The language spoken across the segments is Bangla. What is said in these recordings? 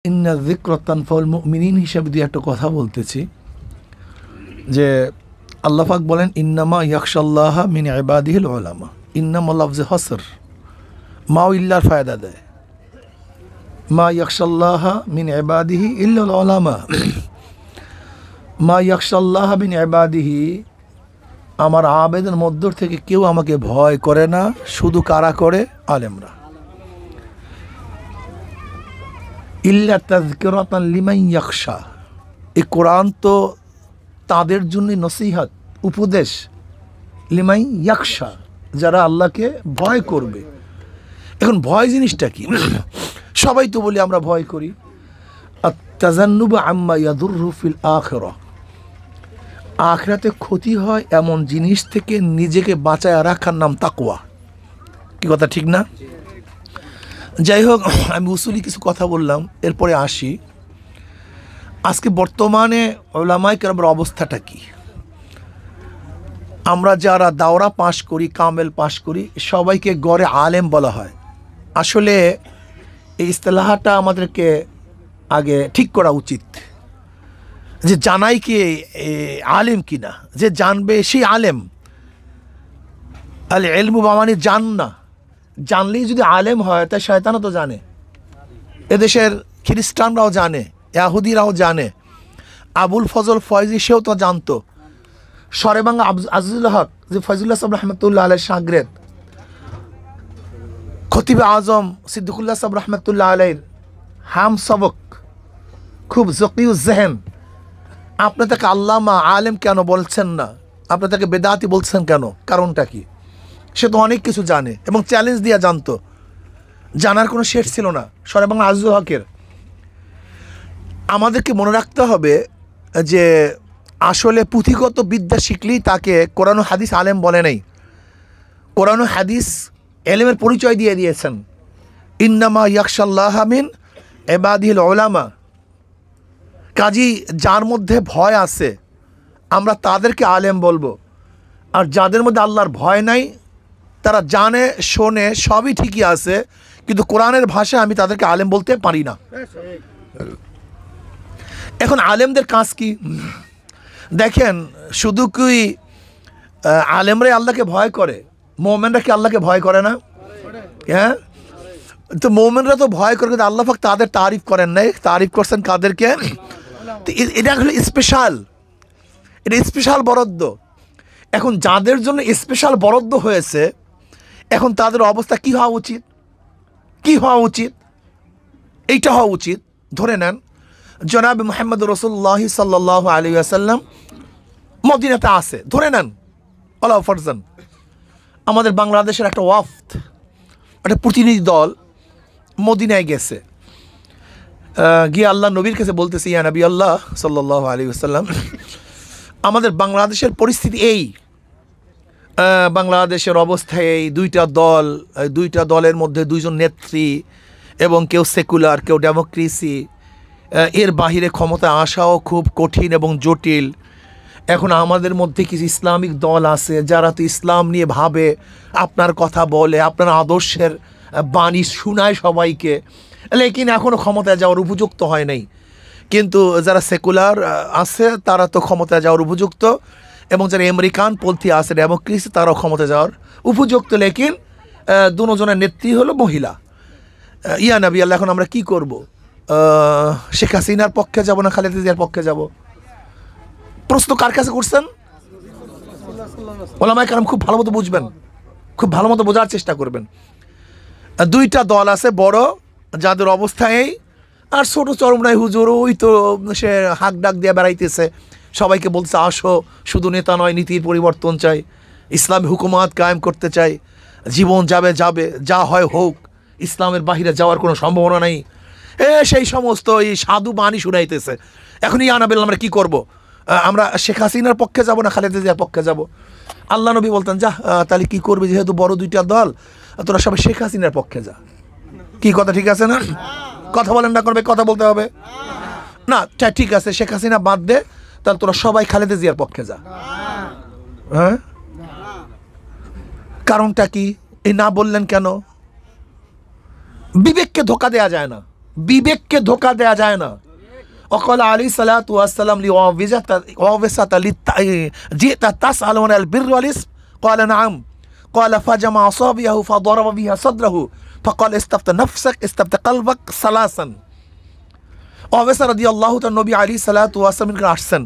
ইন্না যিকরা তানফাউল মুমিনিন হিসাবে দিয়ে একটা কথা বলতেছি যে আল্লাহ পাক বলেন ইন্নামা ইয়াখশাল্লাহা মিন ইবাদিহিল উলামা। ইন্নামা লাফজে হসর, মাও ইল্লার ফায়দা দেয়। মা ইয়াখশাল্লাহা মিন ইবাদিহি ইল্লাল উলামা। মা ইয়াখশাল্লাহা মিন ইবাদিহি, আমার আবেদের মধ্য থেকে কেউ আমাকে ভয় করে না, শুধু কারা করে? আলেমরা। ইল্লা তাযকিরাতান লিমান ইয়াখশা, এই কোরআন তো তাদের জন্য নসিহত, উপদেশ। লিমান ইয়াখশা, যারা আল্লাহকে ভয় করবে। এখন ভয় জিনিসটা কি? সবাই তো বলি আমরা ভয় করি। আত-তাজান্নুব আম্মা ইয়াদুররু ফিল আখিরাহ, আখিরাতে ক্ষতি হয় এমন জিনিস থেকে নিজেকে বাঁচায় রাখার নাম তাকওয়া। কি কথা ঠিক না? যাই হোক, আমি উসুলি কিছু কথা বললাম, এরপরে আসি আজকে বর্তমানে উলামায়ে কেরামের অবস্থাটা কি। আমরা যারা দাওরা পাশ করি, কামেল পাশ করি, সবাইকে গড়ে আলেম বলা হয়। আসলে এই ইস্তেলাহটা আমাদেরকে আগে ঠিক করা উচিত, যে জানাই কি আলেম কিনা। যে জানবে সেই আলেম। আল ইলমু বামানি জান না, জানলেই যদি আলেম হয় তাই শয়তানও তো জানে, এদেশের খ্রিস্টানরাও জানে, ইয়াহুদিরাও জানে, আবুল ফজল ফয়জি সেও তো জানতো, সরেবাঙ্গা আজিজুল হক যে ফয়জুল্লাহ সাহেব রহমতুল্লাহ আলাইহির শাগরেদ, খতিবে আজম সিদ্দিকুল্লাহ সাহেব রহমতুল্লাহ আলাইহির হাম সবক, খুব জকিউজ্জেহেন। আপনি তাকে আল্লামা আলেম কেন বলছেন না? আপনি তাকে বেদাতি বলছেন কেন? কারণটা কি? সে তো অনেক কিছু জানে এবং চ্যালেঞ্জ দিয়ে জানতো, জানার কোনো শেষ ছিল না সরেবাংলা আজিজুল হকের। আমাদেরকে মনে রাখতে হবে যে আসলে পুঁথিগত বিদ্যা শিখলেই তাকে কোরআন ও হাদিস আলেম বলে নাই। কোরআন ও হাদিস এলেমের পরিচয় দিয়ে দিয়েছেন। ইন্নামা ইয়াখশাল্লাহা মিন ইবাদিহিল উলামা। কাজী যার মধ্যে ভয় আছে আমরা তাদেরকে আলেম বলবো, আর যাদের মধ্যে আল্লাহর ভয় নাই, তারা জানে শোনে সবই ঠিকই আছে, কিন্তু কোরআনের ভাষায় আমি তাদেরকে আলেম বলতে পারি না। এখন আলেমদের কাজ কি দেখেন? শুধু কি আলেমরাই আল্লাহকে ভয় করে? মোমেনরা কি আল্লাহকে ভয় করে না? হ্যাঁ, তো মোমেনরা তো ভয় করে, কিন্তু আল্লাহ পাক তাদের তারিফ করেন নাই। তারিফ করছেন কাদেরকে? এটা আসলে স্পেশাল, এটা স্পেশাল বরাদ্দ। এখন যাদের জন্য স্পেশাল বরাদ্দ হয়েছে, এখন তাদের অবস্থা কি হওয়া উচিত? কি হওয়া উচিত? এইটা হওয়া উচিত। ধরে নেন জনাব মুহাম্মদ রাসূলুল্লাহ সাল্লাল্লাহু আলাইহি ওয়াসাল্লাম মদিনাতে আছে, ধরে নেন ওলা ফারজান। আমাদের বাংলাদেশের একটা ওয়াফদ, একটা প্রতিনিধি দল মদিনায় গেছে, গিয়ে আল্লাহ নবীর কাছে বলতেছে, ইয়া নবী আল্লাহ সাল্লাল্লাহু আলাইহি ওয়াসাল্লাম, আমাদের বাংলাদেশের পরিস্থিতি এই, বাংলাদেশের অবস্থায় এই দুইটা দলের মধ্যে দুইজন নেত্রী, এবং কেউ সেকুলার কেউ ডেমোক্রেসি, এর বাহিরে ক্ষমতা আসাও খুব কঠিন এবং জটিল। এখন আমাদের মধ্যে কিছু ইসলামিক দল আছে যারা তো ইসলাম নিয়ে ভাবে, আপনার কথা বলে, আপনার আদর্শের বাণী শোনায় সবাইকে, লেকিন এখনও ক্ষমতায় যাওয়ার উপযুক্ত হয় নাই। কিন্তু যারা সেকুলার আছে তারা তো ক্ষমতায় যাওয়ার উপযুক্ত, এবং যারা আমেরিকান পন্থী আছে ডেমোক্রেসি তারাও ক্ষমতায় যাওয়ার উপযুক্ত, লেকিন দুজনের নেত্রী হলো মহিলা। ইয়া নবী আল্লাহ, এখন আমরা কি করব? শেখ হাসিনার পক্ষে যাব না খালেদা জিয়ার পক্ষে যাব? প্রশ্ন কার কাছে করছেন? ওলামায়ে কেরাম খুব ভালো মতো বুঝবেন, খুব ভালো মতো বোঝার চেষ্টা করবেন। দুইটা দল আছে বড়, যাদের অবস্থায়, আর ছোট চরমনাই হুজুর ওই তো সে হাঁক ডাক দিয়ে বেড়াইতেছে, সবাইকে বলছে আসো, শুধু নেতা নয় নীতির পরিবর্তন চাই, ইসলামী হুকুমাত কায়েম করতে চাই, জীবন যাবে যা হয় হোক, ইসলামের বাহিরে যাওয়ার কোনো সম্ভাবনা নেই, সেই সমস্ত এই সাধু বাণী শুনাইতেছে। এখন ইয়া নবী আমরা কী করবো? আমরা শেখ হাসিনার পক্ষে যাব না খালেদা জিয়ার পক্ষে যাব? আল্লাহ নবী বলতেন, যা তাহলে কী করবে, যেহেতু বড় দুইটা দল, তোরা সবাই শেখ হাসিনার পক্ষে যা। কি কথা ঠিক আছে না? কথা বলেন না, করবে কথা বলতে হবে না? ঠিক আছে, শেখ হাসিনা বাদ দে, তাহলে তোরা সবাই খালেদা জিয়ার পক্ষে যা। হ্যাঁ, কারণটা কি? এই না বললেন কেন? বিবেককে ধোকা দেয়া যায় না। বিবেককে ধোকা দেয়া যায় না। وقال عليه الصلاة والسلام لوافسة جئت تسأل عن البر والإثم قال نعم قال فجمع أصابعه فضرب بها صدره فقال استفت نفسك استفت قلبك ثلاثا। ওয়াফিসা রাদিয়াল্লাহু তাআলা নবী আলাইহিস সালাতু ওয়াস সালামের কাছে আসছেন।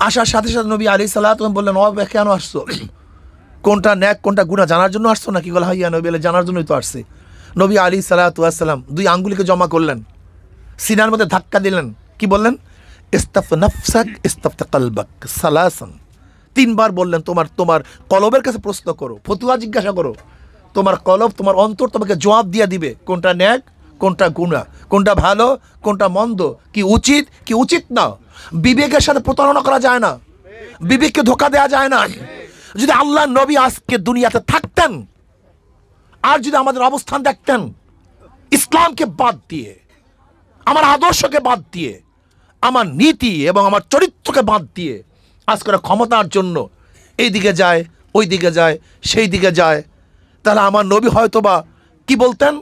আসার সাথে সাথে নবী আলাইহিস সালাতু ওয়াস বললেন, ওয়াফিসা কেন আসছো? কোনটা ন্যাক কোনটা গুনাহ জানার জন্য আসছো নাকি? বলে হ্যাঁ ইয়া নবী, জানার জন্যই তো আসছি। নবী আলাইহিস সালাতু ওয়াস সালাম দুই আঙ্গুলিকে জমা করলেন, সিনার মধ্যে ধাক্কা দিলেন, কি বললেন? ইস্তাফ নাফসাক ইস্তাফ কলবাক সালাসান। তিনবার বললেন, তোমার কলবের কাছে প্রশ্ন করো, ফতুয়া জিজ্ঞাসা করো, তোমার কলব তোমার অন্তর তোমাকে জবাব দিয়ে দিবে কোনটা ন্যাক কোনটা গুনাহ, কোনটা ভালো কোনটা মন্দ, কি উচিত কি উচিত না। বিবেকের সাথে প্রতারণা করা যায় না, বিবেককে ধোকা দেওয়া যায় না। যদি আল্লাহ নবী আজকে দুনিয়াতে থাকতেন আর যদি আমাদের অবস্থান দেখতেন, ইসলামকে বাদ দিয়ে, আমার আদর্শকে বাদ দিয়ে, আমার নীতি এবং আমার চরিত্রকে বাদ দিয়ে আজকের ক্ষমতার জন্য এই দিকে যায় ওই দিকে যায় সেই দিকে যায়, তাহলে আমার নবী হয়তোবা কি বলতেন?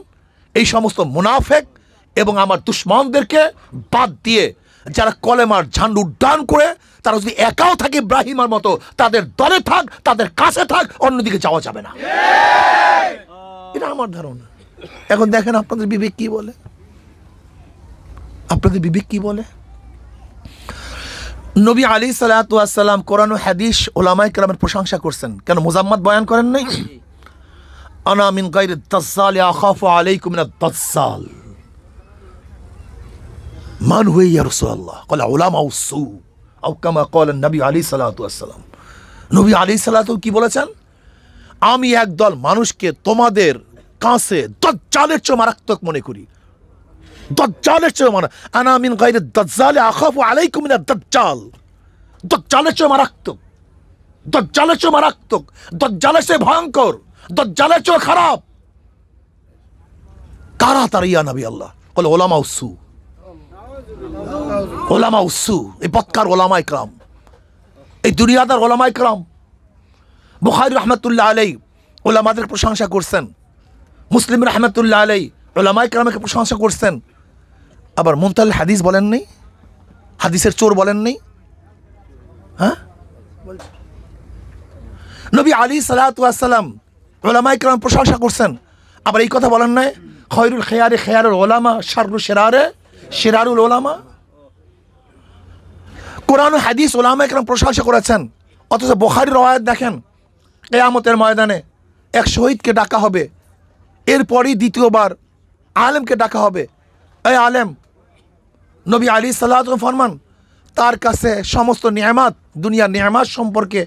এই সমস্ত মুনাফেক এবং আমার দুশমনদেরকে বাদ দিয়ে যারা কলেমার ঝান্ডা উড্ডয়ন করে তারা যদি একাও থাকে ইব্রাহিমের মতো, তাদের দলে থাক, তাদের কাছে থাক, অন্যদিকে যাওয়া যাবে না। এটা আমার ধারণা। এখন দেখেন আপনাদের বিবেক কি বলে, আপনাদের বিবেক কি বলে। নবী আলাইহিস সালাতু ওয়াস সালাম কোরআন ও হাদিস উলামায়ে কেরামের প্রশংসা করছেন, কেন মুজাম্মাত বয়ান করেন নাই? আনা মিন গায়রি দাজ্জাল আখাফু আলাইকুম মিনাদ দাজ্জাল। মান হুয়া ইয়া রাসূলুল্লাহ? ক্বালা উলামাউস সু আও কামা ক্বালা নবী আলাইহিস সালাতু ওয়াস সালাম। নবী আলাইহিস সালাতু কি বলেছেন? আমি একদল মানুষকে তোমাদের কাছে দাজ্জালের চেয়ে মারাত্মক মনে করি। দাজ্জালের চেয়ে মানে আনা মিন গায়রি দাজ্জাল আখাফু আলাইকুম মিনাদ দাজ্জাল। দাজ্জালের চেয়ে মারাত্মক, দাজ্জালের চেয়ে মারাত্মক, দাজ্জালের চেয়ে ভয়ঙ্কর, দাজ্জালের চেয়ে খারাপ কারা? তারা ইয়া নবী আল্লাহ বলে উলামাউস সু, উলামাউস সু, এই বদকার উলামায়ে কেরাম, এই দুনিয়াদার উলামায়ে কেরাম। বুখারী রাহমাতুল্লাহ আলাইহি উলামাদের প্রশংসা করছেন, মুসলিম রাহমাতুল্লাহ আলাইহি উলামায়ে কেরামকে প্রশংসা করছেন। আবার মুনতাল হাদিস বলেন নেই, হাদিসের চোর বলেন নেই। হ্যাঁ, নবী আলাইহিস সালাতু ওয়াস সালাম উলামায়ে কেরাম প্রশংসা করছেন। আবার এই কথা বলেন নাই, খয়রুল খিয়ারি খিয়ারুল উলামা শাররুল শিরারে শিরারুল উলামা। কোরআন ও হাদিস উলামায়ে কেরাম প্রশংসা করেছেন, অথচ বুখারীর রওয়ায়াত দেখেন, কিয়ামতের ময়দানে এক শহীদকে ডাকা হবে, এরপরই দ্বিতীয়বার আলেমকে ডাকা হবে। এই আলেম, নবী আলাইহিস সালাতু ওয়াস সালাম ফরমান, তার কাছে সমস্ত নিয়ামত, দুনিয়ার নিয়ামত সম্পর্কে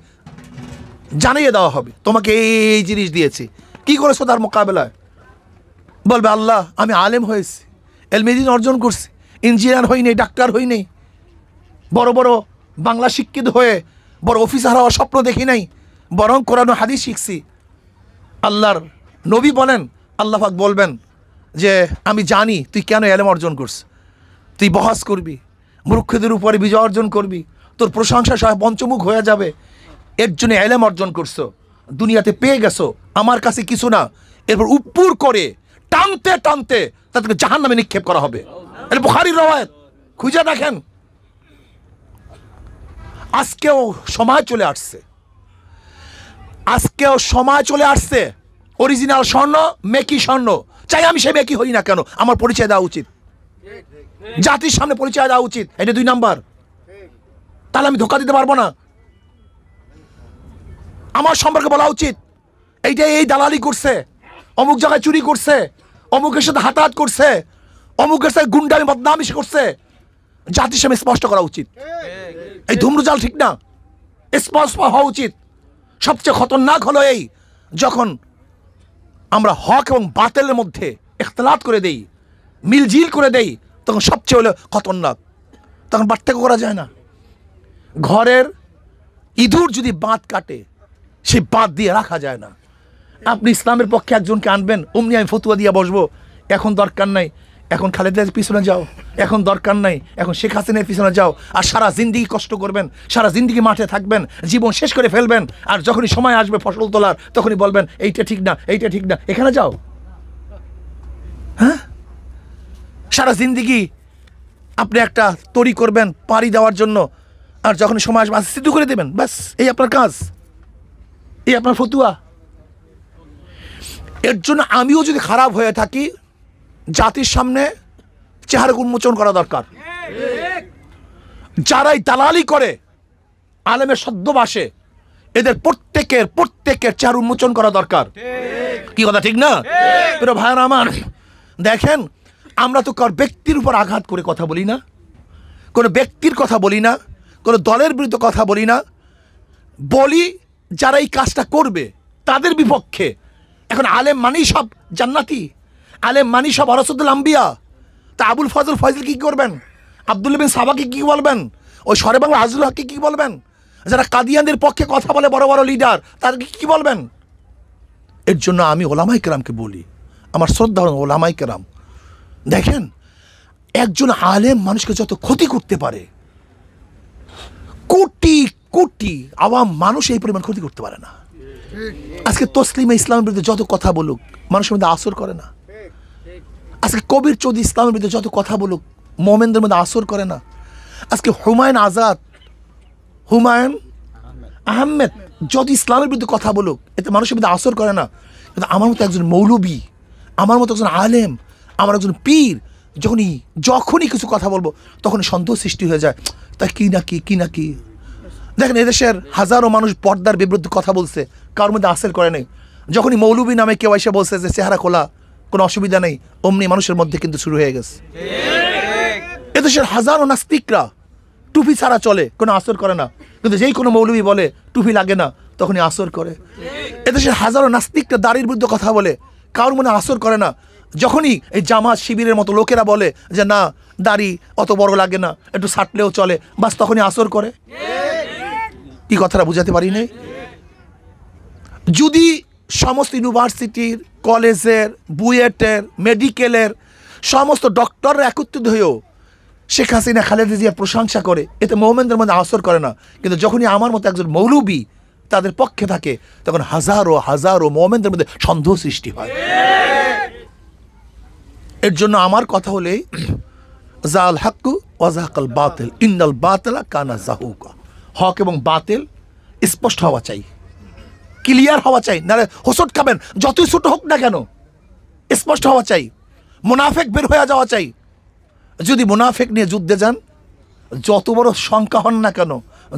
জানিয়ে দেওয়া হবে, তোমাকে এই জিনিস দিয়েছি, কি করেছো তার মোকাবেলায়? বলবে আল্লাহ আমি আলেম হয়েছি, ইলমে দ্বীন অর্জন করছি, ইঞ্জিনিয়ার হই নাই, ডাক্তার হই নাই, বড় বড় বাংলা শিক্ষিত হয়ে বড় অফিসার হওয়ার স্বপ্ন দেখি নাই, বরং কোরআন ও হাদিস শিখছি। আল্লাহর নবী বলেন, আল্লাহ পাক বলবেন যে আমি জানি তুই কেন ইলম অর্জন করছিস, তুই বহাস করবি, মূর্খদের উপরে বিজয় অর্জন করবি, তোর প্রশংসা সহ পঞ্চমুখ হয়ে যাবে, এর জন্য ইলম অর্জন করছো, দুনিয়াতে পেয়ে গেছো, আমার কাছে কিছু না। এরপর উপর করে টানতে টানতে তাদেরকে জাহান্নামে নিক্ষেপ করা হবে। এটা বুখারীর রওয়ায়াত, খুঁজে দেখেন। আজকেও সময় চলে আসছে, আজকেও সময় চলে আসছে, অরিজিনাল স্বর্ণ মেকি স্বর্ণ, চাই আমি সে মেকি হই না কেন, আমার পরিচয় দেওয়া উচিত, জাতির সামনে পরিচয় দেওয়া উচিত। এটা 2 নাম্বার, তাহলে আমি ধোকা দিতে পারবো না। আমার সম্পর্কে বলা উচিত এইটা এই দালালি করছে, অমুক জায়গায় চুরি করছে, অমুকের সাথে হাতাহাত করছে, অমুকের সাথে গুন্ডামি বদনামি করছে, জাতির সামনে স্পষ্ট করা উচিত। এই ধূম্রজাল ঠিক না, স্পষ্ট হওয়া উচিত। সবচেয়ে খতরনাক হলো এই, যখন আমরা হক এবং বাতিলের মধ্যে ইখতিলাত করে দেই, মিলজিল করে দেই, তখন সবচেয়ে হলো খতরনাক, তখন পার্থক্য করা যায় না। ঘরের ইঁদুর যদি বাঁধ কাটে, সেই বাঁধ দিয়ে রাখা যায় না। আপনি ইসলামের পক্ষে একজনকে আনবেন, অমনি আমি ফতুয়া দিয়ে বসবো, এখন দরকার নাই, এখন খালেদার পিছনে যাও, এখন দরকার নাই, এখন শেখ হাসিনার পিছনে যাও, আর সারা জিন্দিগি কষ্ট করবেন, সারা জিন্দিগি মাঠে থাকবেন, জীবন শেষ করে ফেলবেন, আর যখনই সময় আসবে ফসল তোলার তখনই বলবেন এইটা ঠিক না, এইটা ঠিক না, এখানে যাও। হ্যাঁ, সারা জিন্দিগি আপনি একটা তৈরি করবেন পাড়ি দেওয়ার জন্য, আর যখন সময় আসবে সিদ্ধ করে দেবেন, ব্যাস এই আপনার কাজ, এই আপনার ফতুয়া। এর জন্য আমিও যদি খারাপ হয়ে থাকি, জাতির সামনে চেহারা উন্মোচন করা দরকার। যারাই দালালি করে আলেমের সদ্যবাসে, এদের প্রত্যেকের চেহারা উন্মোচন করা দরকার। কি কথা ঠিক না? প্রিয় ভাইরা আমার, দেখেন আমরা তো কার ব্যক্তির উপর আঘাত করে কথা বলি না, কোনো ব্যক্তির কথা বলি না, কোনো দলের বিরুদ্ধে কথা বলি না, বলি যারা এই কাজটা করবে তাদের বিপক্ষে। এখন আলেম মানেই সব জান্নাতি, আলেম মানেই সব ওয়ারাসাতুল আম্বিয়া। তা আবুল ফজল কি করবেন? আব্দুল্লাহ বিন সাবাকে কি বলবেন? ওই সরে বাংলা আজরুল হককে কি বলবেন? যারা কাদিয়ানদের পক্ষে কথা বলে বড় বড় লিডার, তাদেরকে কি বলবেন? এর জন্য আমি ওলামায়ে কেরামকে বলি, আমার শ্রদ্ধা ওলামায়ে কেরাম, দেখেন একজন আলেম মানুষকে যত ক্ষতি করতে পারে, কোটি কোটি আওয়াম মানুষ এই পরিমাণ ক্ষতি করতে পারে না। আজকে তসলিমা ইসলামের বিরুদ্ধে যত কথা বলুক, মানুষের মধ্যে আসর করে না। আজকে কবির চৌধুরী ইসলামের বিরুদ্ধে যত কথা বলুক, মোমেনদের মধ্যে আসর করে না। আজকে হুমায়ুন আহমেদ যত ইসলামের বিরুদ্ধে কথা বলুক, এতে মানুষের মধ্যে আসর করে না। কিন্তু আমার মতো একজন মৌলবী, আমার মতো একজন আলেম, আমার একজন পীর, যখনই কিছু কথা বলবো তখনই সন্দেহ সৃষ্টি হয়ে যায়, তা কি না কি। দেখেন এদেশের হাজারো মানুষ পর্দার বিরুদ্ধে কথা বলছে, কারোর মধ্যে আসর করে নেই। যখনই মৌলবী নামে কেউ এসে বলছে যে চেহারা খোলা, কোনো অসুবিধা নেই, অমনি মানুষের মধ্যে কিন্তু শুরু হয়ে গেছে। এদেশের হাজারো নাস্তিকরা টুপি ছাড়া চলে, কোনো আসর করে না, কিন্তু যেই কোনো মৌলবী বলে টুপি লাগে না, তখনই আসর করে। এদেশের হাজারো নাস্তিকরা দাড়ির বিরুদ্ধে কথা বলে, কারোর মনে আসর করে না। যখনই এই জামাত শিবিরের মতো লোকেরা বলে যে না দাড়ি অত বড় লাগে না, একটু ছাটলেও চলে, বাস তখনই আসর করে। কি কথাটা বুঝাতে পারি নাই? যদি সমস্ত ইউনিভার্সিটির, কলেজের, বুয়েটের, মেডিকেলের সমস্ত ডক্টররা একত্রিত হয়েও শেখ হাসিনা, খালেদা জিয়ার প্রশংসা করে, এতে মোমেনদের মধ্যে আসর করে না। কিন্তু যখনই আমার মতো একজন মৌলবী তাদের পক্ষে থাকে, তখন হাজারো মোমেনদের মধ্যে সন্দেহ সৃষ্টি হয়। এর জন্য আমার কথা হলে জাল হাক্কু ওয়া যাহাকাল বাতিল ইন্নাল বাতিলা কানা যাহুকা। হক এবং বাতিল স্পষ্ট হওয়া চাই, ক্লিয়ার হওয়া চাই, নাহলে হোঁচট খাবেন, যতই ছোট হোক না কেন, স্পষ্ট হওয়া চাই। মুনাফেক বের হয়ে যাওয়া চাই। যদি মুনাফেক নিয়ে যুদ্ধে যান, যত বড় সংখ্যা হন না কেন,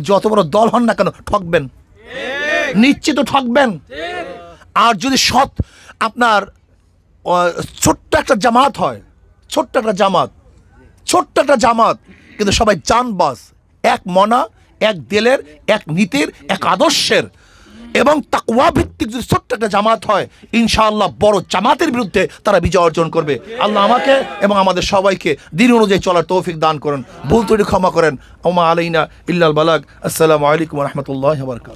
যত বড় দল হন না কেন, ঠকবেন, নিশ্চিত ঠকবেন। আর যদি সৎ আপনার ছোট্ট একটা জামাত হয়, ছোট্ট একটা জামাত, কিন্তু সবাই জানবাজ, এক মনা, এক দিলের, এক নীতির, এক আদর্শের এবং তাকওয়া ভিত্তিক যদি ছোট্ট একটা জামাত হয়, ইনশাআল্লাহ বড় জামাতের বিরুদ্ধে তারা বিজয় অর্জন করবে। আল্লাহ আমাকে এবং আমাদের সবাইকে দিন অনুযায়ী চলার তৌফিক দান করেন, ভুল ত্রুটি ক্ষমা করেন। ওমা আলাইনা ইল্লাল বালাগ। আসসালামু আলাইকুম ওয়া রাহমাতুল্লাহি ওয়া বারাকাতুহু।